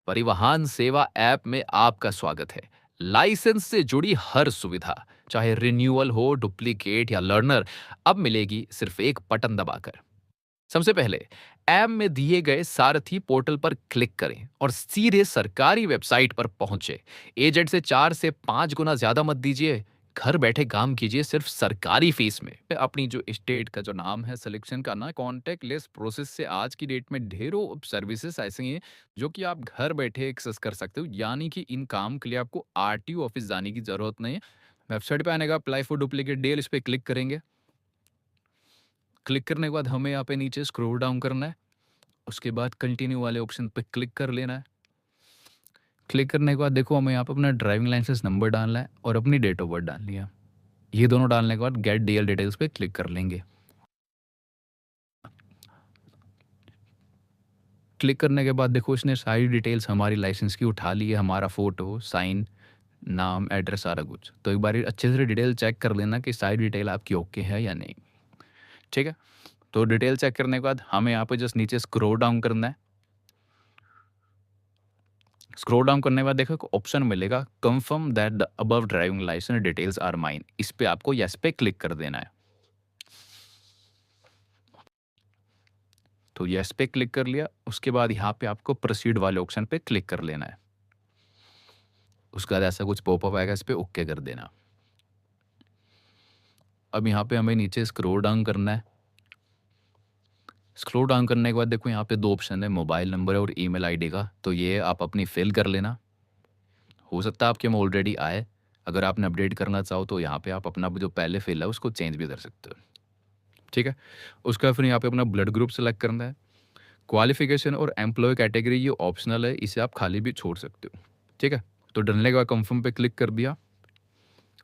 परिवहन सेवा ऐप में आपका स्वागत है। लाइसेंस से जुड़ी हर सुविधा, चाहे रिन्यूअल हो, डुप्लीकेट या लर्नर, अब मिलेगी सिर्फ एक बटन दबाकर। सबसे पहले ऐप में दिए गए सारथी पोर्टल पर क्लिक करें और सीधे सरकारी वेबसाइट पर पहुंचे। एजेंट से 4 से 5 गुना ज्यादा मत दीजिए। घर बैठे काम कीजिए सिर्फ सरकारी फीस में। अपनी जो स्टेट का जो नाम है सिलेक्शन करना, कॉन्टैक्ट लेस प्रोसेस से आज की डेट में ढेरों सर्विसेज ऐसी हैं जो कि आप घर बैठे एक्सेस कर सकते हो, यानी कि इन काम के लिए आपको आरटीओ ऑफिस जाने की जरूरत नहीं है। वेबसाइट पे आने का अप्लाई फॉर डुप्लीकेट डीएल, इस पे क्लिक करेंगे। क्लिक करने के बाद हमें यहाँ पे नीचे स्क्रॉल डाउन करना है। उसके बाद कंटिन्यू वाले ऑप्शन पे क्लिक कर लेना है। क्लिक करने के बाद देखो हमें यहाँ पे अपना ड्राइविंग लाइसेंस नंबर डालना है और अपनी डेट ऑफ बर्थ डालनी है। ये दोनों डालने के बाद गेट डीएल डिटेल्स पे क्लिक कर लेंगे। क्लिक करने के बाद देखो इसने सारी डिटेल्स हमारी लाइसेंस की उठा ली है, हमारा फ़ोटो, साइन, नाम, एड्रेस, सारा कुछ। तो एक बार अच्छे से डिटेल चेक कर लेना कि सारी डिटेल आपकी ओके है या नहीं। ठीक है? तो डिटेल चेक करने के बाद हमें यहाँ पे जस्ट नीचे स्क्रॉल डाउन करना है। स्क्रॉल डाउन करने के बाद देखो ऑप्शन मिलेगा, confirm that the above driving licence details are mine. इस पे आपको यस पे क्लिक कर देना है। तो यस पे क्लिक कर लिया। उसके बाद यहाँ पे आपको प्रोसीड वाले ऑप्शन पे क्लिक कर लेना है। उसके बाद ऐसा कुछ पॉपअप आएगा, इस पे ओके कर देना। अब यहाँ पे हमें नीचे स्क्रॉल डाउन करना है। स्क्रॉल डाउन करने के बाद देखो यहाँ पे 2 ऑप्शन है, मोबाइल नंबर और ईमेल आईडी का। तो ये आप अपनी फिल कर लेना। हो सकता है आपके में ऑलरेडी आए। अगर आपने अपडेट करना चाहो तो यहाँ पे आप अपना जो पहले फिल है उसको चेंज भी कर सकते हो। ठीक है? उसके बाद फिर यहाँ पे अपना ब्लड ग्रुप सेलेक्ट करना है। क्वालिफिकेशन और एम्प्लॉय कैटेगरी ये ऑप्शनल है, इसे आप खाली भी छोड़ सकते हो। ठीक है? तो डलने के बाद कंफर्म पे क्लिक कर दिया।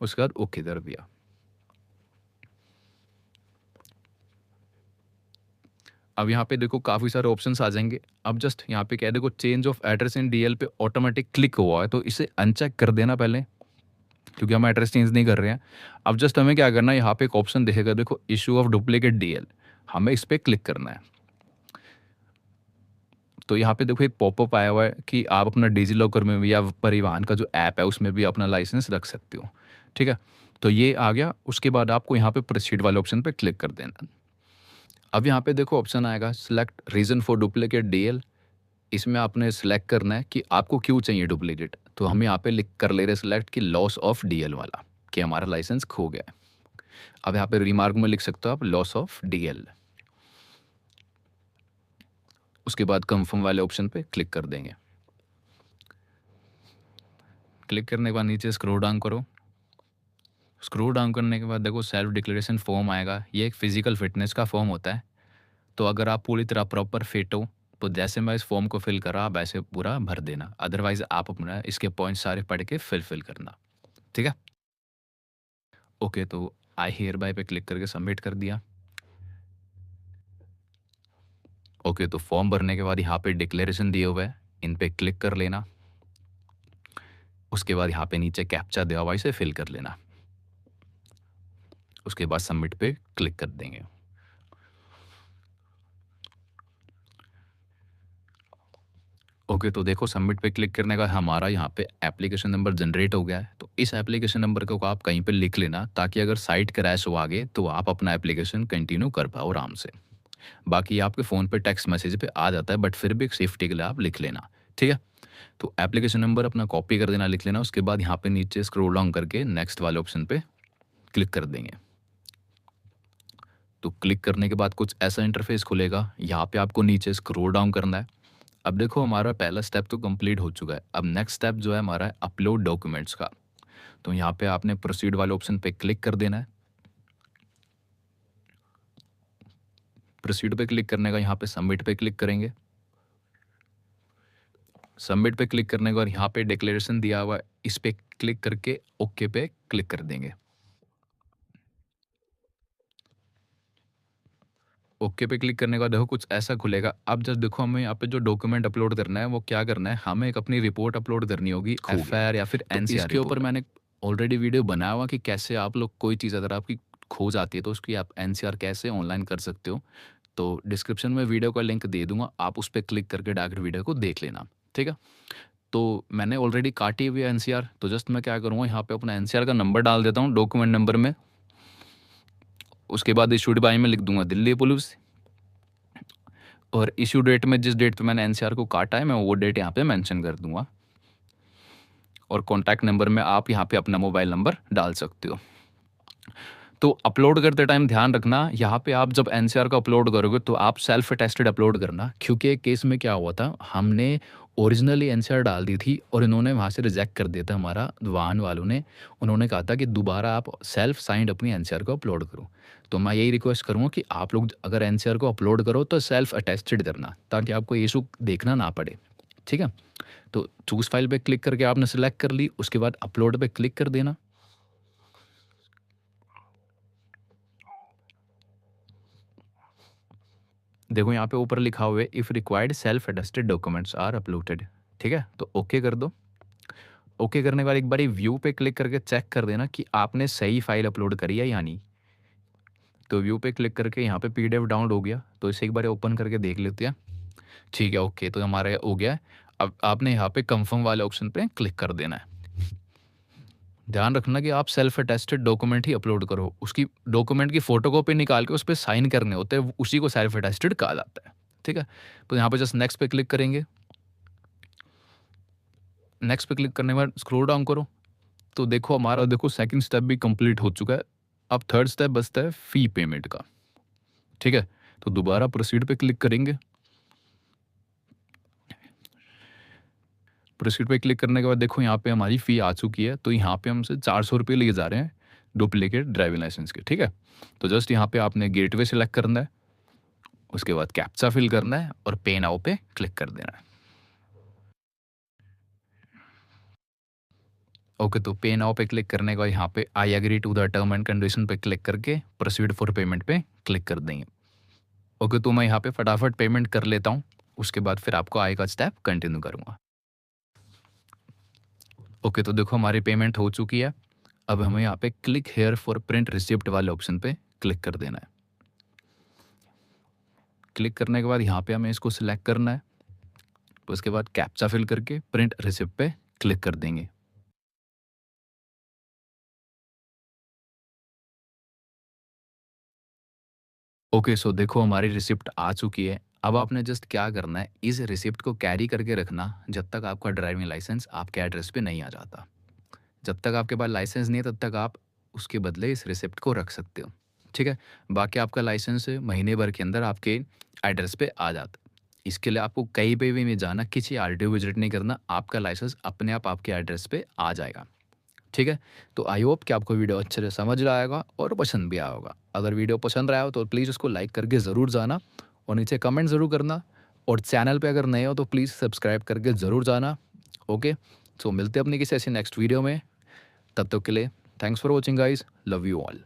उसके बाद ओके कर दिया। अब यहाँ पे देखो काफ़ी सारे ऑप्शंस आ जाएंगे। अब जस्ट यहाँ पे क्या है, देखो change of address in DL पे ऑटोमेटिक क्लिक हुआ है, तो इसे अनचेक कर देना पहले, क्योंकि हम एड्रेस चेंज नहीं कर रहे हैं। अब जस्ट हमें क्या करना है, यहाँ पे एक ऑप्शन दिखेगा देखो, इशू ऑफ डुप्लीकेट डीएल। हमें इस पर क्लिक करना है। तो यहाँ पे देखो एक पॉपअप आया हुआ है कि आप अपना डिजी लॉकर में भी या परिवहन का जो ऐप है उसमें भी अपना लाइसेंस रख सकते हो। ठीक है? तो ये आ गया। उसके बाद आपको यहाँ पे प्रोसीड वाले ऑप्शन पे क्लिक कर देना। अब यहाँ पे देखो ऑप्शन आएगा, select reason for duplicate DL. इसमें आपने सेलेक्ट करना है कि आपको क्यों चाहिए डुप्लीकेट। तो हम यहाँ पे लिख कर ले रहे सेलेक्ट कि लॉस ऑफ डीएल वाला, कि हमारा लाइसेंस खो गया है। अब यहाँ पे रिमार्क में लिख सकते हो आप लॉस ऑफ डीएल। उसके बाद कंफर्म वाले ऑप्शन पे क्लिक कर देंगे। क्लिक करने के बाद नीचे स्क्रॉल डाउन करो। स्क्रॉल डाउन करने के बाद देखो सेल्फ डिक्लेरेशन फॉर्म आएगा। ये एक फिजिकल फिटनेस का फॉर्म होता है। तो अगर आप पूरी तरह प्रॉपर फिट हो तो जैसे मैं इस फॉर्म को फिल करा आप ऐसे पूरा भर देना। अदरवाइज आप अपना इसके पॉइंट सारे पढ़ के फिल करना। ठीक है? ओके, तो आई हियर बाय पे क्लिक करके सबमिट कर दिया। ओके, तो फॉर्म भरने के बाद यहाँ पे डिक्लेरेशन दिए हुए हैं, इन पे क्लिक कर लेना। उसके बाद यहाँ पे नीचे कैप्चा दिया हुआ है, इसे फिल कर लेना। उसके बाद सबमिट पे क्लिक कर देंगे। ओके, तो देखो सबमिट पे क्लिक करने का हमारा यहाँ पे एप्लीकेशन नंबर जनरेट हो गया है। तो इस एप्लीकेशन नंबर को आप कहीं पे लिख लेना, ताकि अगर साइट क्रैश हो आगे तो आप अपना एप्लीकेशन कंटिन्यू कर पाओ आराम से। बाकी आपके फ़ोन पे टेक्स्ट मैसेज पे आ जाता है, बट फिर भी सेफ्टी के लिए आप लिख लेना। ठीक है? तो एप्लीकेशन नंबर अपना कॉपी कर देना, लिख लेना। उसके बाद यहाँ पे नीचे स्क्रॉल डाउन करके नेक्स्ट वाले ऑप्शन पे क्लिक कर देंगे। तो क्लिक करने के बाद कुछ ऐसा इंटरफेस खुलेगा। यहाँ पे आपको नीचे स्क्रॉल डाउन करना है। अब देखो हमारा पहला स्टेप तो कंप्लीट हो चुका है। अब नेक्स्ट स्टेप जो है हमारा है अपलोड डॉक्यूमेंट्स का। तो यहाँ पे आपने प्रोसीड वाले ऑप्शन पे क्लिक कर देना है। प्रोसीड पे क्लिक करने का यहाँ पे सबमिट पे क्लिक करेंगे। सबमिट पे क्लिक करने के बाद यहाँ पे डिक्लेरेशन दिया हुआ है, इस पे क्लिक करके ओके पे क्लिक कर देंगे। ओके पे क्लिक करने के बाद देखो कुछ ऐसा खुलेगा। अब जस्ट देखो हमें यहाँ पे जो डॉक्यूमेंट अपलोड करना है वो क्या करना है, हमें एक अपनी रिपोर्ट अपलोड करनी होगी, एफआईआर या फिर एनसीआर। इसके ऊपर मैंने ऑलरेडी वीडियो बनाया हुआ कि कैसे आप लोग कोई चीज़ अगर आपकी खो जाती है तो उसकी आप एनसीआर कैसे ऑनलाइन कर सकते हो। तो डिस्क्रिप्शन में वीडियो का लिंक दे दूंगा, आप उस पर क्लिक करके डायरेक्ट वीडियो को देख लेना। ठीक है? तो मैंने ऑलरेडी काटी हुई है एनसीआर, तो जस्ट मैं क्या करूँगा, यहाँ पे अपना एनसीआर का नंबर डाल देता हूँ डॉक्यूमेंट नंबर में। उसके बाद इशूड बाय में लिख दूंगा दिल्ली पुलिस, और इशू डेट में जिस डेट पे मैंने एनसीआर को काटा है मैं वो डेट यहाँ पे मेंशन कर दूंगा। और कॉन्टैक्ट नंबर में आप यहाँ पे अपना मोबाइल नंबर डाल सकते हो। तो अपलोड करते टाइम ध्यान रखना, यहाँ पे आप जब एनसीआर को अपलोड करोगे तो आप सेल्फ अटेस्टेड अपलोड करना, क्योंकि एक केस में क्या हुआ था, हमने ओरिजिनली एनसीआर डाल दी थी और इन्होंने वहाँ से रिजेक्ट कर दिया था, हमारा वाहन वालों ने। उन्होंने कहा था कि दोबारा आप सेल्फ साइंड अपनी एनसीआर को अपलोड करो। तो मैं यही रिक्वेस्ट करूँगा कि आप लोग अगर एनसीआर को अपलोड करो तो सेल्फ अटेस्टेड करना, ताकि आपको इशू देखना ना पड़े। ठीक है? तो चूज़ फाइल पे क्लिक करके आपने सेलेक्ट कर ली, उसके बाद अपलोड पे क्लिक कर देना। देखो यहाँ पे ऊपर लिखा हुआ है if required self attested documents are uploaded. ठीक है? तो ओके कर दो। ओके करने के बाद एक बारी व्यू पे क्लिक करके चेक कर देना कि आपने सही फाइल अपलोड करी है या नहीं। तो व्यू पे क्लिक करके यहाँ पे पीडीएफ डाउनलोड हो गया, तो इसे एक बार ओपन करके देख लेते हैं। ठीक है, ओके, तो हमारा हो गया है। अब आपने यहाँ पे कंफर्म वाले ऑप्शन पे क्लिक कर देना है। ध्यान रखना कि आप सेल्फ अटेस्टेड डॉक्यूमेंट ही अपलोड करो, उसकी डॉक्यूमेंट की फोटोकॉपी निकाल के उस पर साइन करने होते हैं, उसी को सेल्फ अटेस्टेड कहा जाता है। ठीक है? तो यहाँ पे जस्ट नेक्स्ट पे क्लिक करेंगे। नेक्स्ट पे क्लिक करने के बाद स्क्रॉल डाउन करो, तो देखो हमारा देखो सेकंड स्टेप भी कंप्लीट हो चुका है। अब थर्ड स्टेप बचता है फ़ी पेमेंट का। ठीक है? तो दोबारा प्रोसीड पे क्लिक करेंगे। प्रोसीड पे क्लिक करने के बाद देखो यहाँ पे हमारी फ़ी आ चुकी है, तो यहाँ पे हमसे 400 रुपये लिए जा रहे हैं डुप्लीकेट ड्राइविंग लाइसेंस के। ठीक है? तो जस्ट यहाँ पे आपने गेटवे सेलेक्ट करना है, उसके बाद कैप्चा फिल करना है और पे नाउ पे क्लिक कर देना है। ओके, तो पे नाउ पे क्लिक करने के बाद यहाँ पे I agree to the term and condition पे क्लिक करके प्रोसीड फॉर पेमेंट पे क्लिक कर देंगे। ओके, तो मैं यहाँ पे फटाफट पेमेंट कर लेता हूँ, उसके बाद फिर आपको आगे का स्टेप कंटिन्यू करूँगा। ओके, तो देखो हमारी पेमेंट हो चुकी है। अब हमें यहाँ पे click here for print receipt वाले ऑप्शन पे क्लिक कर देना है। क्लिक करने के बाद यहाँ पे हमें इसको सिलेक्ट करना है, उसके बाद कैप्चा फिल करके प्रिंट रिसिप्ट पे क्लिक कर देंगे। ओके, सो देखो हमारी रिसिप्ट आ चुकी है। अब आपने जस्ट क्या करना है, इस रिसिप्ट को कैरी करके रखना जब तक आपका ड्राइविंग लाइसेंस आपके एड्रेस पे नहीं आ जाता। जब तक आपके पास लाइसेंस नहीं है तब तक आप उसके बदले इस रिसिप्ट को रख सकते हो। ठीक है? बाकी आपका लाइसेंस महीने भर के अंदर आपके एड्रेस पे आ जाता है। इसके लिए आपको कहीं पे भी नहीं जाना, किसी आरटीओ विजिट नहीं करना, आपका लाइसेंस अपने आप आपके एड्रेस पे आ जाएगा। ठीक है? तो आई होप कि आपको वीडियो अच्छे से समझ में आएगा और पसंद भी आया होगा। अगर वीडियो पसंद रहा हो तो प्लीज़ उसको लाइक करके ज़रूर जाना और नीचे कमेंट ज़रूर करना, और चैनल पे अगर नए हो तो प्लीज़ सब्सक्राइब करके ज़रूर जाना। ओके? सो मिलते हैं अपनी किसी ऐसी नेक्स्ट वीडियो में। तब तक के लिए thanks for watching guys, love you all.